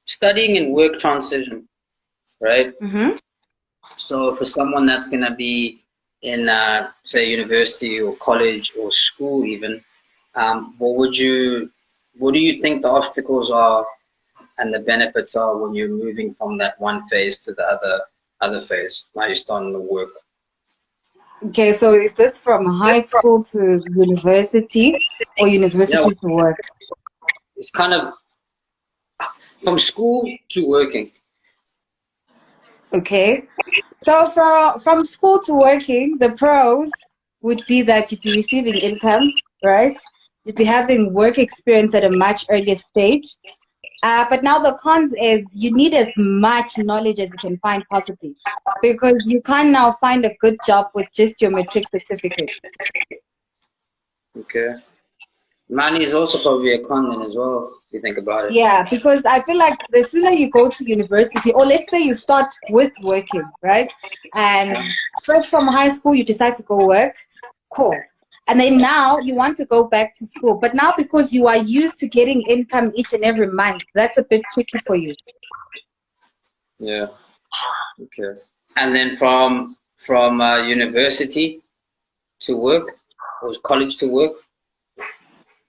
studying and work transition, right? Mm-hmm. So for someone that's going to be in, say, university or college or school even, what do you think the obstacles are and the benefits are when you're moving from that one phase to the other phase? Now you're starting to work. Okay, so is this from high school to university or university Yeah, to work? it's kind of from school to working. Okay. So from school to working, the pros would be that you'd be receiving income, right? You'd be having work experience at a much earlier stage. But now the cons is you need as much knowledge as you can find possibly, because you can't now find a good job with just your matric certificate. Okay. Money is also probably a con then as well, if you think about it. Yeah, because I feel like the sooner you go to university, or let's say you start with working, right? And fresh from high school, you decide to go work, cool. And then now you want to go back to school. But now because you are used to getting income each and every month, that's a bit tricky for you. Yeah. Okay. And then from university to work, or college to work?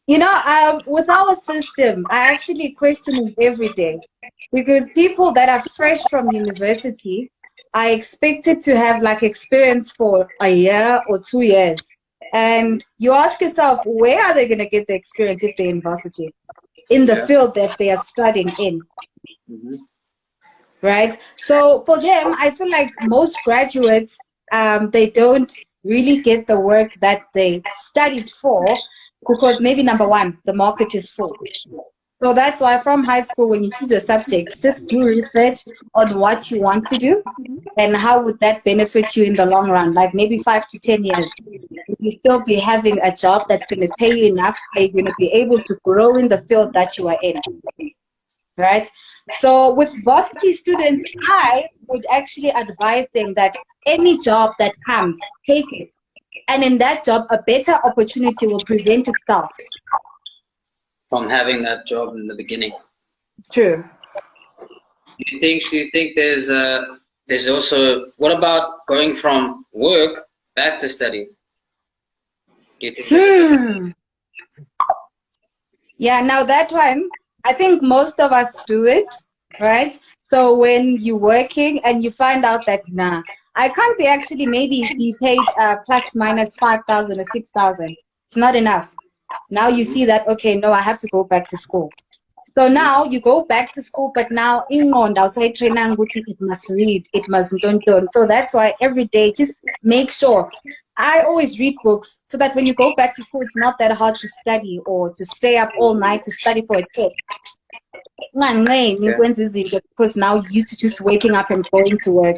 You know, with our system, I actually question it every day, because people that are fresh from university are expected to have like experience for a year or 2 years. And you ask yourself, where are they going to get the experience if they're in varsity, in the field that they are studying in? Mm-hmm. Right? So for them, I feel like most graduates, they don't really get the work that they studied for, because maybe number one, the market is full. So that's why from high school, when you choose your subjects, just do research on what you want to do and how would that benefit you in the long run, like maybe 5 to 10 years. You still be having a job that's going to pay you enough, are you going to be able to grow in the field that you are in, right? So with varsity students, I would actually advise them that any job that comes, take it. And in that job, a better opportunity will present itself. From having that job in the beginning. True. Do you think there's also, what about going from work back to study? Do you think Yeah, now that one, I think most of us do it, right? So when you're working and you find out that, nah, I can't be actually maybe be paid plus minus 5,000 or 6,000. It's not enough. Now you see that, okay, no, I have to go back to school. So now you go back to school, but now in it must read, it must don't. So that's why every day, just make sure. I always read books so that when you go back to school, it's not that hard to study or to stay up all night to study for a test. Because now you're used to just waking up and going to work.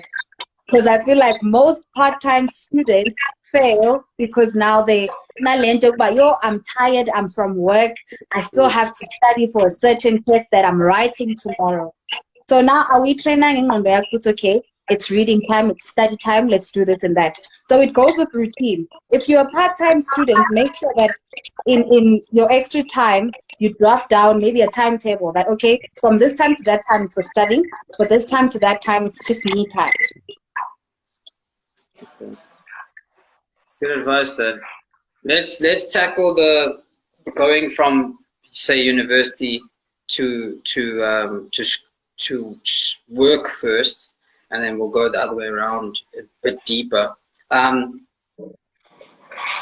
Because I feel like most part-time students fail because now I'm tired, I'm from work, I still have to study for a certain test that I'm writing tomorrow. So now are we training on the it's okay, it's reading time, it's study time, let's do this and that. So it goes with routine. If you're a part-time student, make sure that in your extra time, you draft down maybe a timetable that, okay, from this time to that time it's for studying, but this time to that time it's just me time. Good advice then. Let's tackle the going from, say, university to work first, and then we'll go the other way around a bit deeper.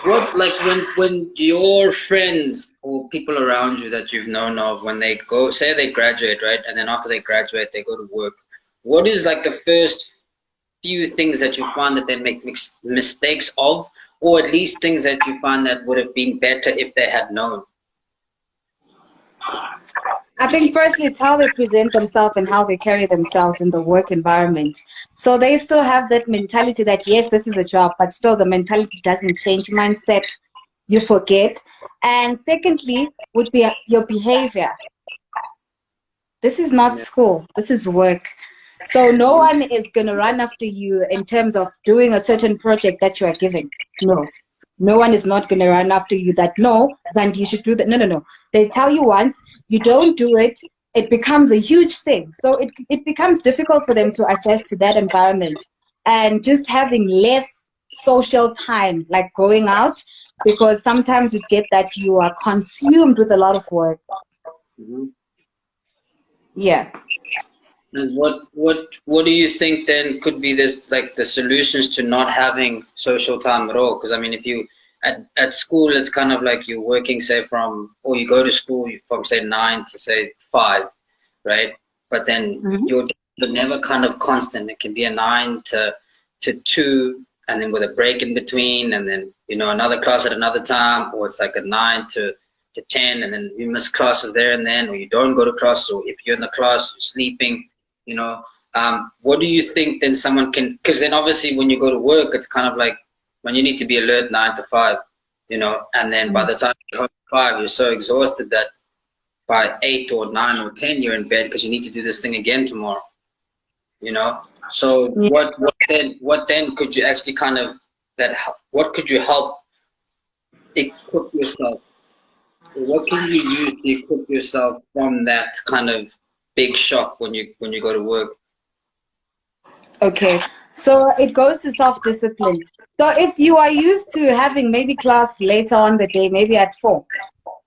What, like, when your friends or people around you that you've known of, when they go, say they graduate, right, and then after they graduate they go to work, what is like the first few things that you find that they make mistakes of, or at least things that you find that would have been better if they had known? I think firstly it's how they present themselves and how they carry themselves in the work environment. So they still have that mentality that yes, this is a job, but still the mentality doesn't change. Mindset, you forget. And secondly would be your behavior. This is not school, this is work. So no one is going to run after you in terms of doing a certain project that you are given. No. No one is not going to run after you that, no, Zandi, you should do that. No. They tell you once, you don't do it, it becomes a huge thing. So it becomes difficult for them to adjust to that environment, and just having less social time, like going out, because sometimes you get that you are consumed with a lot of work. Mm-hmm. Yeah. And what do you think then could be this like the solutions to not having social time at all? Because I mean, if you at school, it's kind of like you're working, say from, or you go to school from say 9 to say 5, right? But then Mm-hmm. you're never kind of constant. It can be a 9 to 2, and then with a break in between, and then another class at another time, or it's like a 9 to 10, and then you miss classes there and then, or you don't go to class, or if you're in the class, you're sleeping. You know, what do you think then someone can? Because then obviously when you go to work, it's kind of like when you need to be alert 9 to 5, and then by the time you get home at 5, you're so exhausted that by 8 or 9 or 10, you're in bed because you need to do this thing again tomorrow. So Yeah. what then could you actually kind of what could you help equip yourself? What can you use to equip yourself from that kind of big shock when you go to work? Okay. So it goes to self-discipline. So if you are used to having maybe class later on the day, maybe at 4,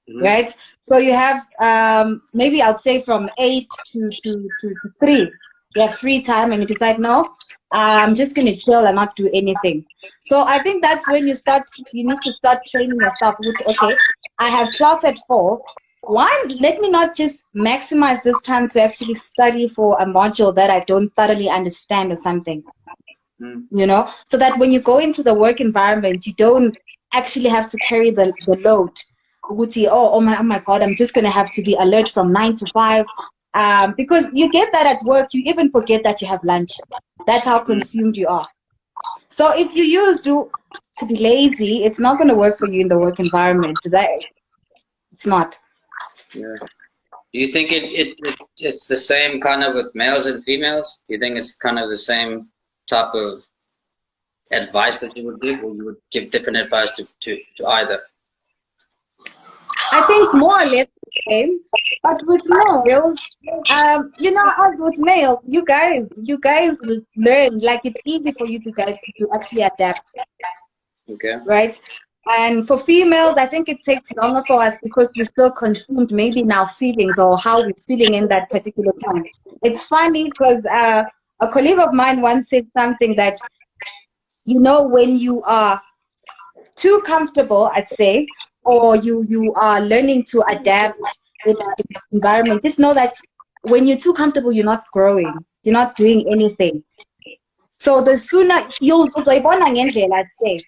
Mm-hmm. right? So you have maybe I'll say from 8 to 3. You have free time and you decide, no, I'm just going to chill and not do anything. So I think that's when you need to start training yourself, which, okay, I have class at 4. Why let me not just maximize this time to actually study for a module that I don't thoroughly understand or something, so that when you go into the work environment, you don't actually have to carry the load. Oh my God, I'm just going to have to be alert from 9 to 5. Because you get that at work, you even forget that you have lunch. That's how consumed you are. So if you used to be lazy, it's not going to work for you in the work environment. It's not. Yeah. Do you think it's the same kind of with males and females? Do you think it's kind of the same type of advice that you would give, or you would give different advice to either? I think more or less the same. But with males, as with males, you guys learn, like it's easy for you to actually adapt, Okay. right? And for females, I think it takes longer for us because we're still consumed maybe in our feelings or how we're feeling in that particular time. It's funny because a colleague of mine once said something that, when you are too comfortable, I'd say, or you are learning to adapt in the environment, just know that when you're too comfortable, you're not growing, you're not doing anything. So the sooner I'd say.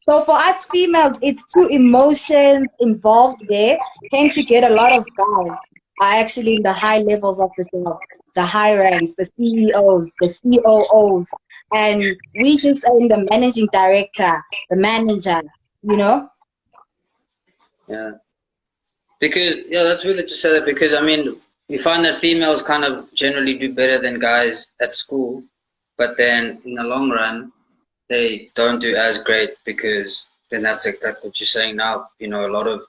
So for us females, it's two emotions involved there. Tend to get a lot of guys are actually in the high levels of the job, the high ranks, the CEOs, the COOs, and we just are in the managing director, the manager, Yeah. Because that's really to say that, because I mean we find that females kind of generally do better than guys at school, but then in the long run they don't do as great, because then that's like what you're saying now. A lot of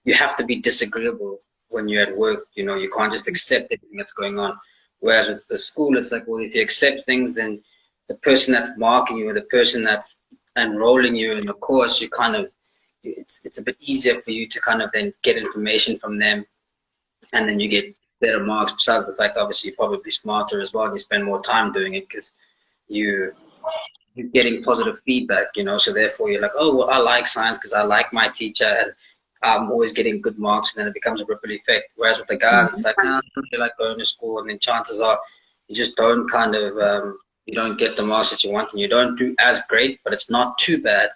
you have to be disagreeable when you're at work. You can't just accept everything that's going on. Whereas with the school, it's like, well, if you accept things, then the person that's marking you or the person that's enrolling you in a course, you kind of it's a bit easier for you to kind of then get information from them, and then you get better marks. Besides the fact, obviously, you're probably smarter as well, and you spend more time doing it because you you're getting positive feedback, so therefore you're like, oh, well, I like science because I like my teacher and I'm always getting good marks, and then it becomes a ripple effect. Whereas with the guys, it's like, nah, I don't really like going to school, and then chances are you just don't kind of, you don't get the marks that you want, and you don't do as great, but it's not too bad.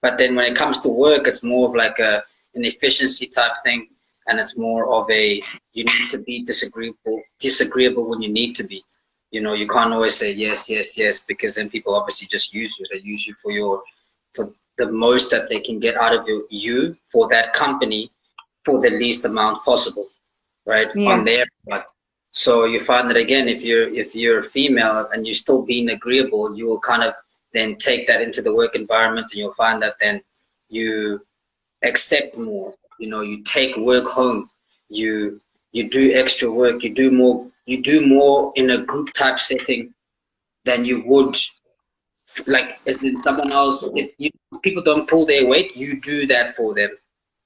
But then when it comes to work, it's more of like an efficiency type thing, and it's more of a, you need to be disagreeable when you need to be. You can't always say yes, yes, yes, because then people obviously just use you. They use you for the most that they can get out of you for that company for the least amount possible, right? Yeah. On their part. So you find that again, if you're a female and you're still being agreeable, you will kind of then take that into the work environment, and you'll find that then you accept more. You take work home. You you do extra work, you do more in a group type setting than you would like as in someone else. If people don't pull their weight, you do that for them.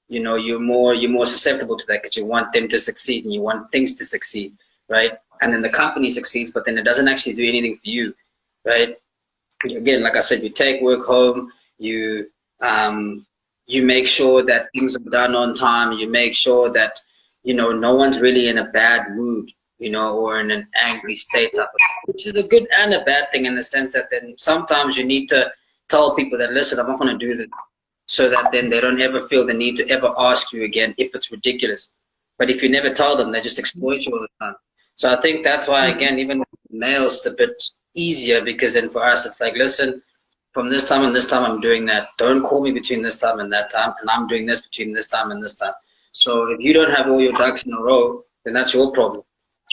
You know, you're more susceptible to that because you want them to succeed and you want things to succeed, right? And then the company succeeds, but then it doesn't actually do anything for you, right? Again, like I said, you take work home, you make sure that things are done on time, you make sure that, you know, no one's really in a bad mood, you know, or in an angry state, which is a good and a bad thing in the sense that then sometimes you need to tell people that, listen, I'm not going to do this, so that then they don't ever feel the need to ever ask you again if it's ridiculous. But if you never tell them, they just exploit you all the time. So I think that's why, again, even with males, it's a bit easier because then for us, it's like, listen, from this time and this time, I'm doing that. Don't call me between this time and that time, and I'm doing this between this time and this time. So if you don't have all your ducks in a row, then that's your problem,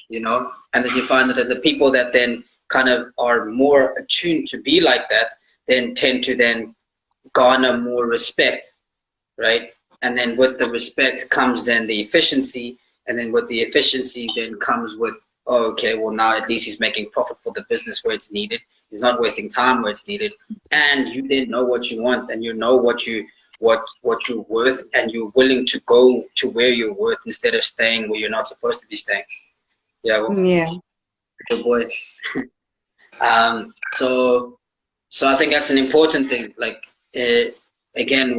you know? And then you find that the people that then kind of are more attuned to be like that, then tend to then garner more respect, right? And then with the respect comes then the efficiency, and then with the efficiency then comes with, oh, okay, well now at least he's making profit for the business where it's needed. He's not wasting time where it's needed, and you then know what you want, and you know what you're worth, and you're willing to go to where you're worth instead of staying where you're not supposed to be staying. Yeah. Well, Yeah. good boy. So I think that's an important thing. Like again,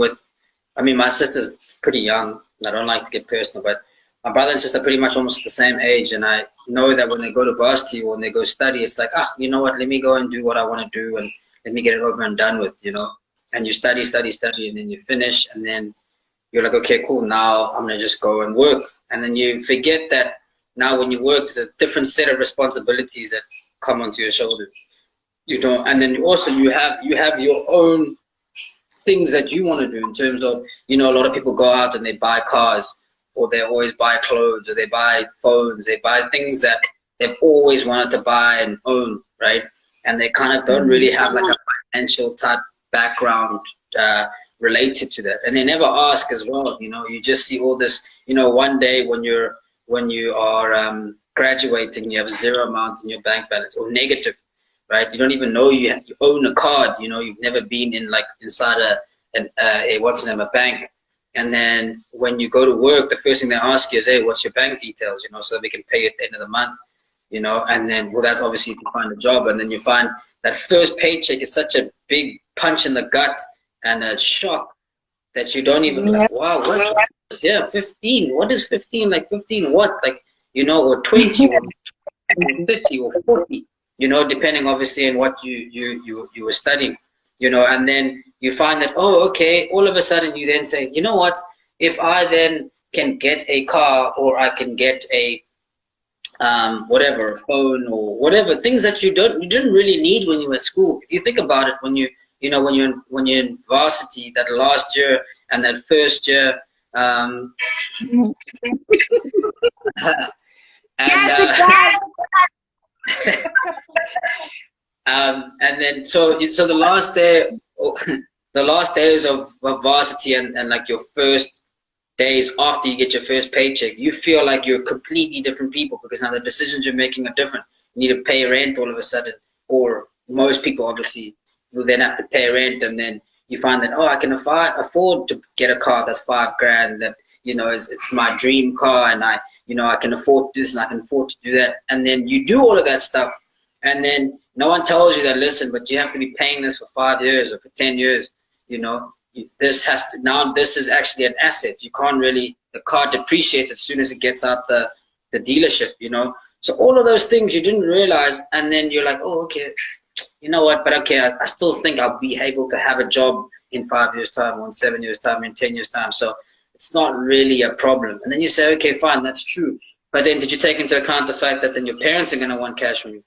I mean, my sister's pretty young, and I don't like to get personal, but my brother and sister are pretty much almost the same age, and I know that when they go to varsity or when they go study, it's like, you know what, let me go and do what I want to do, and let me get it over and done with, you know. And you study, and then you finish, and then you're like, okay, cool, now I'm going to just go and work. And then you forget that now when you work, there's a different set of responsibilities that come onto your shoulders, you know. And then also you have your own things that you want to do in terms of, you know, a lot of people go out and they buy cars, or they always buy clothes, or they buy phones, they buy things that they've always wanted to buy and own, right? And they kind of don't really have like a financial type background related to that. And they never ask as well, you know. You just see all this, you know, one day when you are graduating, you have zero amount in your bank balance, or negative, right? You don't even know you own a card, you know. You've never been inside a bank. And then when you go to work, the first thing they ask you is, hey, what's your bank details, you know, so that we can pay you at the end of the month, you know. And then, well, that's obviously if you find a job. And then you find that first paycheck is such a big punch in the gut and a shock that you don't even, like, wow, what? Yeah, 15. What is 15? Like 15 what? Like, you know, or 20 or 30 or 40, you know, depending obviously on what you were studying. You know, and then you find that, oh, okay, all of a sudden you then say, you know what, if I then can get a car, or I can get a whatever, phone or whatever, things that you didn't really need when you were at school. If you think about it, when you're in varsity, that last year and that first year, and and then so the last day, the last days of varsity and like your first days after you get your first paycheck, you feel like you're completely different people, because now the decisions you're making are different. You need to pay rent all of a sudden, or most people obviously will then have to pay rent, and then you find that, oh, I can afford to get a car that's $5,000, that, you know, it's my dream car, and I can afford this and I can afford to do that. And then you do all of that stuff, and then no one tells you that, listen, but you have to be paying this for 5 years or for 10 years, you know. This is actually an asset. You can't really, the car depreciates as soon as it gets out the dealership, you know. So all of those things you didn't realize, and then you're like, oh, okay, you know what, but okay, I still think I'll be able to have a job in 5 years time, or in 7 years time, in 10 years time. So it's not really a problem. And then you say, okay, fine, that's true. But then did you take into account the fact that then your parents are going to want cash from you?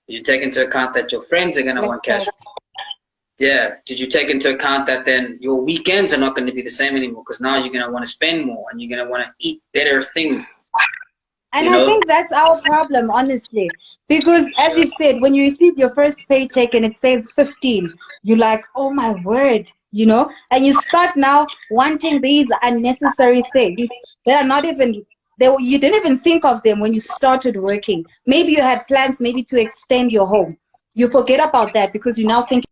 Did you take into account that your friends are going to want cash from you? Yeah. Did you take into account that then your weekends are not going to be the same anymore, because now you're going to want to spend more and you're going to want to eat better things? And I think that's our problem, honestly, because as you've said, when you receive your first paycheck and it says 15, you're like, oh my word, you know, and you start now wanting these unnecessary things that are not even you didn't even think of them when you started working. Maybe you had plans maybe to extend your home. You forget about that because you now think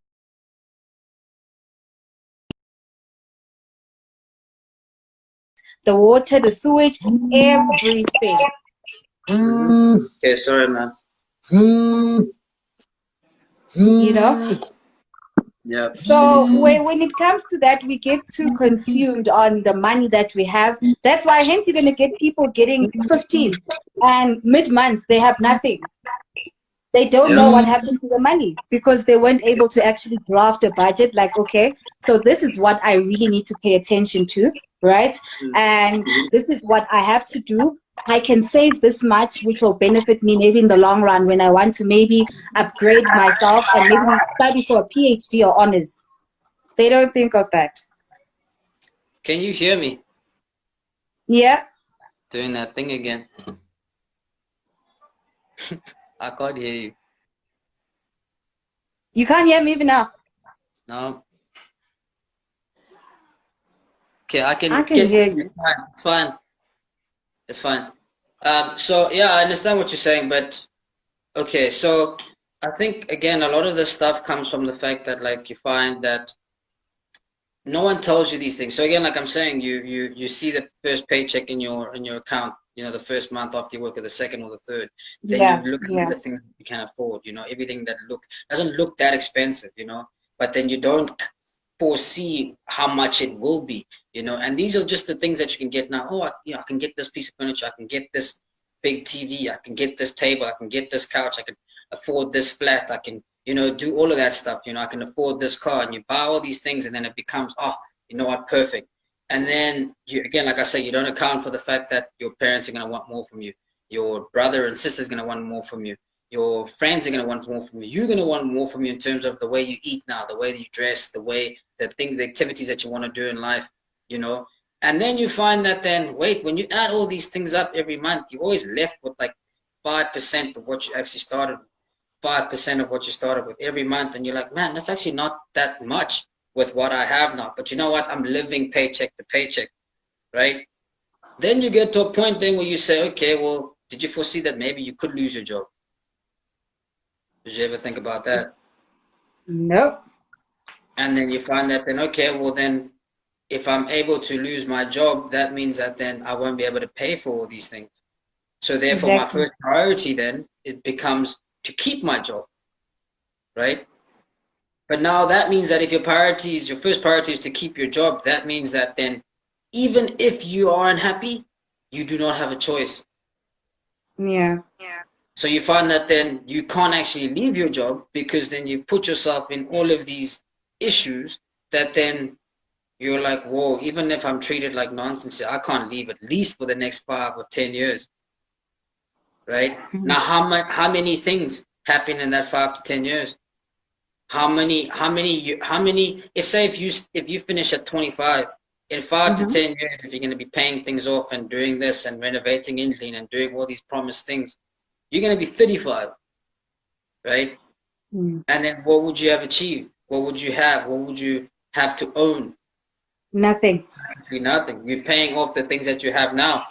the water, the sewage, everything. Okay, sorry, man. You know? Yeah. So when it comes to that, we get too consumed on the money that we have. That's why hence you're going to get people getting 15 and mid-month they have nothing. They don't know what happened to the money because they weren't able to actually draft a budget like, okay, so this is what I really need to pay attention to, right? And this is what I have to do. I can save this much, which will benefit me maybe in the long run when I want to maybe upgrade myself and maybe study for a PhD or honors. They don't think of that. Can you hear me? Yeah. Doing that thing again. I can't hear you. You can't hear me even now. No. Okay, I can hear you. It's fine. It's fine. So yeah, I understand what you're saying, but okay, so I think again a lot of this stuff comes from the fact that like you find that no one tells you these things. So again, like I'm saying, you see the first paycheck in your account, you know, the first month after you work, or the second or the third. Then Yeah. you look at Yeah. the things you can afford, you know, everything that doesn't look that expensive, you know, but then you don't foresee how much it will be, you know, and these are just the things that you can get now. Oh, I can get this piece of furniture, I can get this big TV, I can get this table, I can get this couch, I can afford this flat, I can, you know, do all of that stuff, you know, I can afford this car, and you buy all these things, and then it becomes, oh, you know what, perfect. And then you, again, like I say, you don't account for the fact that your parents are going to want more from you, your brother and sister's going to want more from you, your friends are going to want more from you, you're going to want more from you in terms of the way you eat now, the way that you dress, the way, the things, the activities that you want to do in life, you know. And then you find that then, wait, when you add all these things up every month, you're always left with like 5% of what you actually started with. 5% of what you started with every month, and you're like, man, that's actually not that much with what I have now. But you know what? I'm living paycheck to paycheck, right? Then you get to a point then where you say, okay, well, did you foresee that maybe you could lose your job? Did you ever think about that? Nope. And then you find that then, okay, well then, if I'm able to lose my job, that means that then I won't be able to pay for all these things. So therefore, my Exactly. first priority then, it becomes to keep my job, right? But now that means that if your first priority is to keep your job, that means that then even if you are unhappy, you do not have a choice. Yeah. So you find that then you can't actually leave your job because then you've put yourself in all of these issues that then you're like, whoa, even if I'm treated like nonsense, I can't leave at least for the next 5 or 10 years, right? Now, how many things happen in that 5 to 10 years? How many, if you finish at 25, in 5 to 10 years, if you're going to be paying things off and doing this and renovating England and doing all these promised things, you're going to be 35, right? Mm. And then what would you have achieved? What would you have? What would you have to own? Nothing. Actually nothing. You're paying off the things that you have now.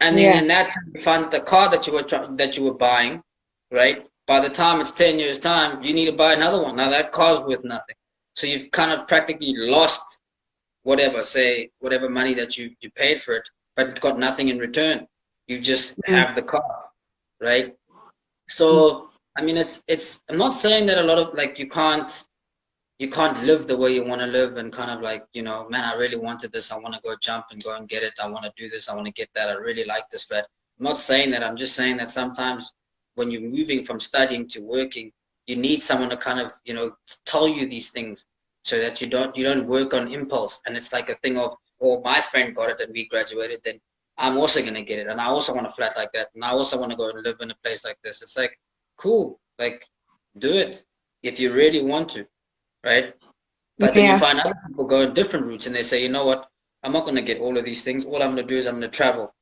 And then Yeah. in that time, you find the car that you were buying, right? By the time it's 10 years time, you need to buy another one. Now that car's worth nothing. So you've kind of practically lost whatever money that you paid for it, but got nothing in return. You just Mm. have the car, right? So I mean, I'm not saying that a lot of like you can't live the way you want to live and kind of like, you know, man, I really wanted this. I want to go jump and go and get it. I want to do this. I want to get that. I really like this. But I'm not saying that. I'm just saying that sometimes when you're moving from studying to working, you need someone to kind of, you know, tell you these things so that you don't work on impulse. And it's like a thing of, oh, my friend got it and we graduated, then I'm also going to get it. And I also want a flat like that. And I also want to go and live in a place like this. It's like, cool, like do it if you really want to. Right? But then you Yeah. find other people go in different routes and they say, you know what, I'm not going to get all of these things. All I'm going to do is I'm going to travel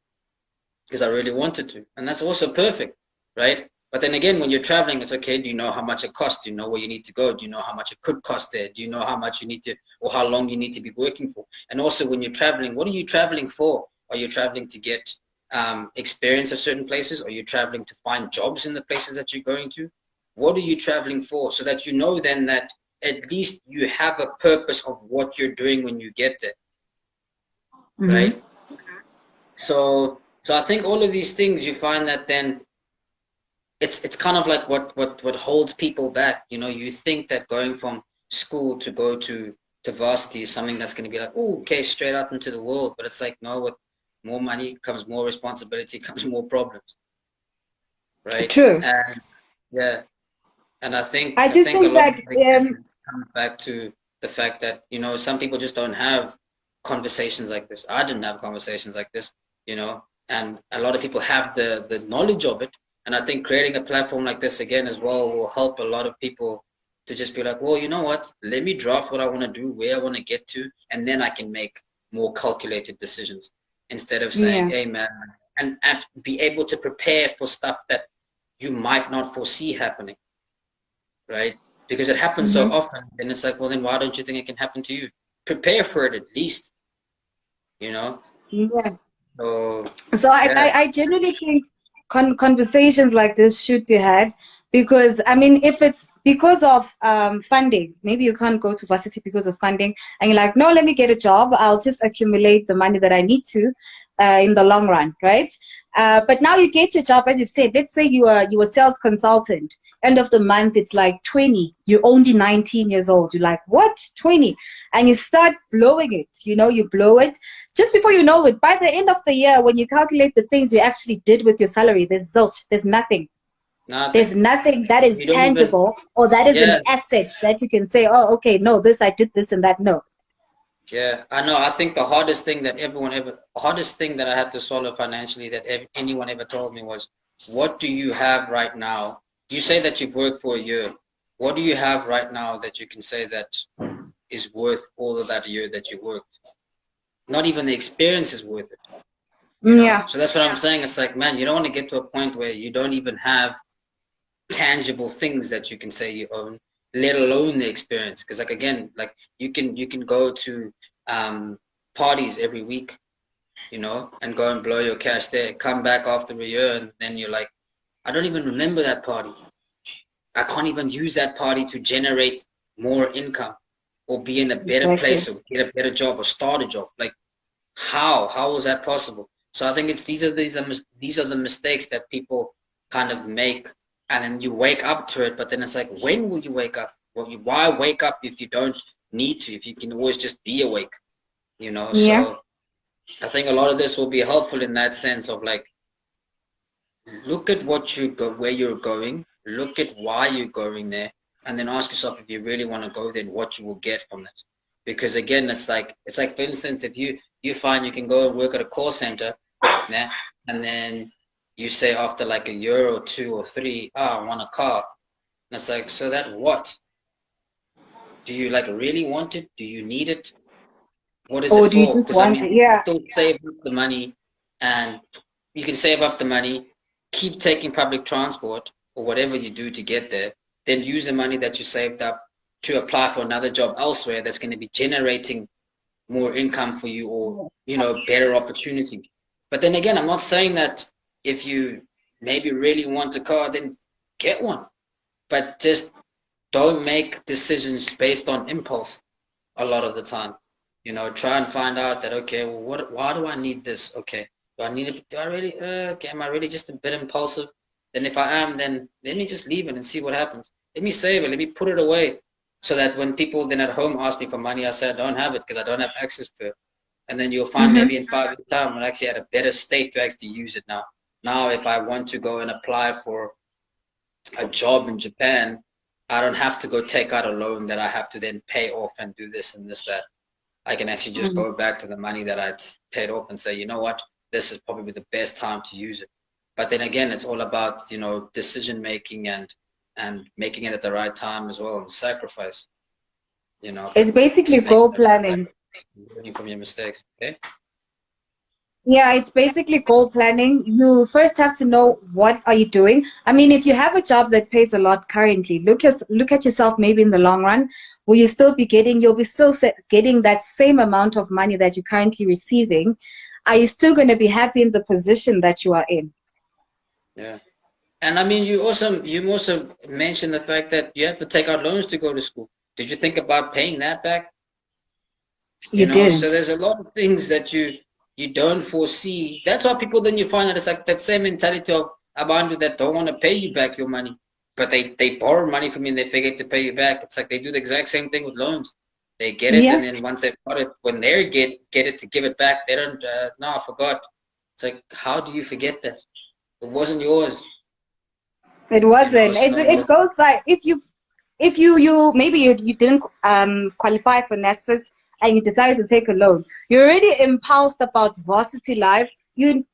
because I really wanted to. And that's also perfect, right? But then again, when you're traveling, it's okay. Do you know how much it costs? Do you know where you need to go? Do you know how much it could cost there? Do you know how much you need to, or how long you need to be working for? And also when you're traveling, what are you traveling for? Are you traveling to get experience of certain places? Are you traveling to find jobs in the places that you're going to? What are you traveling for? So that you know then that at least you have a purpose of what you're doing when you get there, right? So I think all of these things, you find that then it's kind of like what holds people back. You know, you think that going from school to go to varsity is something that's going to be like, oh, okay, straight out into the world. But it's like, no, with more money comes more responsibility, comes more problems, right? True. And yeah, and I I just think a think lot of that it comes back to the fact that, you know, some people just don't have conversations like this. I didn't have conversations like this, you know, and a lot of people have the knowledge of it. And I think creating a platform like this again as well will help a lot of people to just be like, well, you know what, let me draft what I want to do, where I want to get to, and then I can make more calculated decisions instead of saying, yeah. hey man, and be able to prepare for stuff that you might not foresee happening, right? Because it happens so often, then it's like, well, then why don't you think it can happen to you? Prepare for it at least, you know? Yeah. So, So yeah. I genuinely think conversations like this should be had because, I mean, if it's because of funding, maybe you can't go to varsity because of funding, and you're like, no, let me get a job. I'll just accumulate the money that I need to in the long run, right? But now you get your job, as you've said. Let's say you are a sales consultant. End of the month, it's like 20. You're only 19 years old. You're like, what? 20? And you start blowing it. You know, you blow it. Just before you know it, by the end of the year, when you calculate the things you actually did with your salary, there's zilch. There's nothing. There's Nothing. nothing that is You don't even, tangible or that is an yeah, asset that you can say, oh, okay, no, this, I did this and that. No. yeah. I know. I think the hardest thing that hardest thing that I had to swallow financially that anyone ever told me was, what do you have right now? You say that you've worked for a year. What do you have right now that you can say that is worth all of that year that you worked? Not even the experience is worth it, you know? Yeah. So that's what I'm saying. It's like, man, you don't want to get to a point where you don't even have tangible things that you can say you own, let alone the experience. Because like again, like you can go to parties every week, you know, and go and blow your cash there, come back after a year, and then you're like, I don't even remember that party. I can't even use that party to generate more income or be in a better Exactly. place or get a better job or start a job. Like how is that possible? So I think it's these are the mistakes that people kind of make, and then you wake up to it. But then it's like, when will you wake up? Well, why wake up if you don't need to? If you can always just be awake, you know? Yeah. So I think a lot of this will be helpful in that sense of like, look at what you go, where you're going, look at why you're going there, and then ask yourself, if you really want to go, then what you will get from it. Because again, it's like for instance, if you find you can go and work at a call center, yeah, and then you say after like a year or 2 or 3, I want a car. And it's like, so that what? Do you like really want it? Do you need it? What is it Or do you for? just Because I want mean, it? you can Yeah. still save up the money, and you can save up the money, keep taking public transport or whatever you do to get there, then use the money that you saved up to apply for another job elsewhere that's going to be generating more income for you, or, you know, better opportunity. But then again, I'm not saying that if you maybe really want a car, then get one. But just don't make decisions based on impulse a lot of the time. You know, try and find out that, okay, well, why do I need this? Okay, do I really, okay, am I really just a bit impulsive? Then if I am, then let me just leave it and see what happens. Let me save it. Let me put it away so that when people then at home ask me for money, I say I don't have it because I don't have access to it. And then you'll find maybe in 5 years' time, I'm actually at a better state to actually use it now. Now, if I want to go and apply for a job in Japan, I don't have to go take out a loan that I have to then pay off and do this and this, that. I can actually just go back to the money that I'd paid off and say, you know what, this is probably the best time to use it. But then again, it's all about, you know, decision making and making it at the right time as well, and sacrifice, you know, It's but basically just making goal it at the right planning. time, learning from your mistakes. Okay. Yeah, it's basically goal planning. You first have to know what are you doing. I mean, if you have a job that pays a lot currently, look at yourself maybe in the long run. Will you still be getting, you'll be still getting that same amount of money that you're currently receiving. are you still going to be happy in the position that you are in? Yeah. And I mean, you also mentioned the fact that you have to take out loans to go to school. Did you think about paying that back? You So didn't. there's a lot of things that you don't foresee. That's why people then you find that it's like that same mentality of Abandu that don't want to pay you back your money, but they borrow money from you and they forget to pay you back. It's like they do the exact same thing with loans. They get it, Yeah, and then once they've got it, when they get it to give it back, they don't. No, I forgot. It's like, how do you forget that? It wasn't yours, it wasn't. It So goes by if you maybe you didn't qualify for NSFAS and you decided to take a loan. You're already impulsed about varsity life. You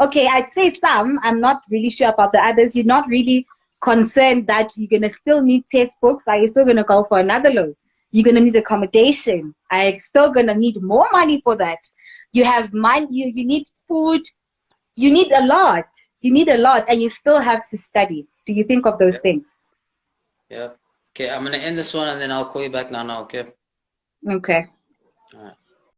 okay? I'd say some. I'm not really sure about the others. You're not really concerned that you're gonna still need textbooks. Are you still gonna go for another loan? You're gonna need accommodation. Are you still gonna need more money for that? You have money. You need food. You need a lot. You need a lot, and you still have to study. Do you think of those yeah, things? yeah. Okay, I'm gonna end this one and then I'll call you back now. Okay. Okay. All right.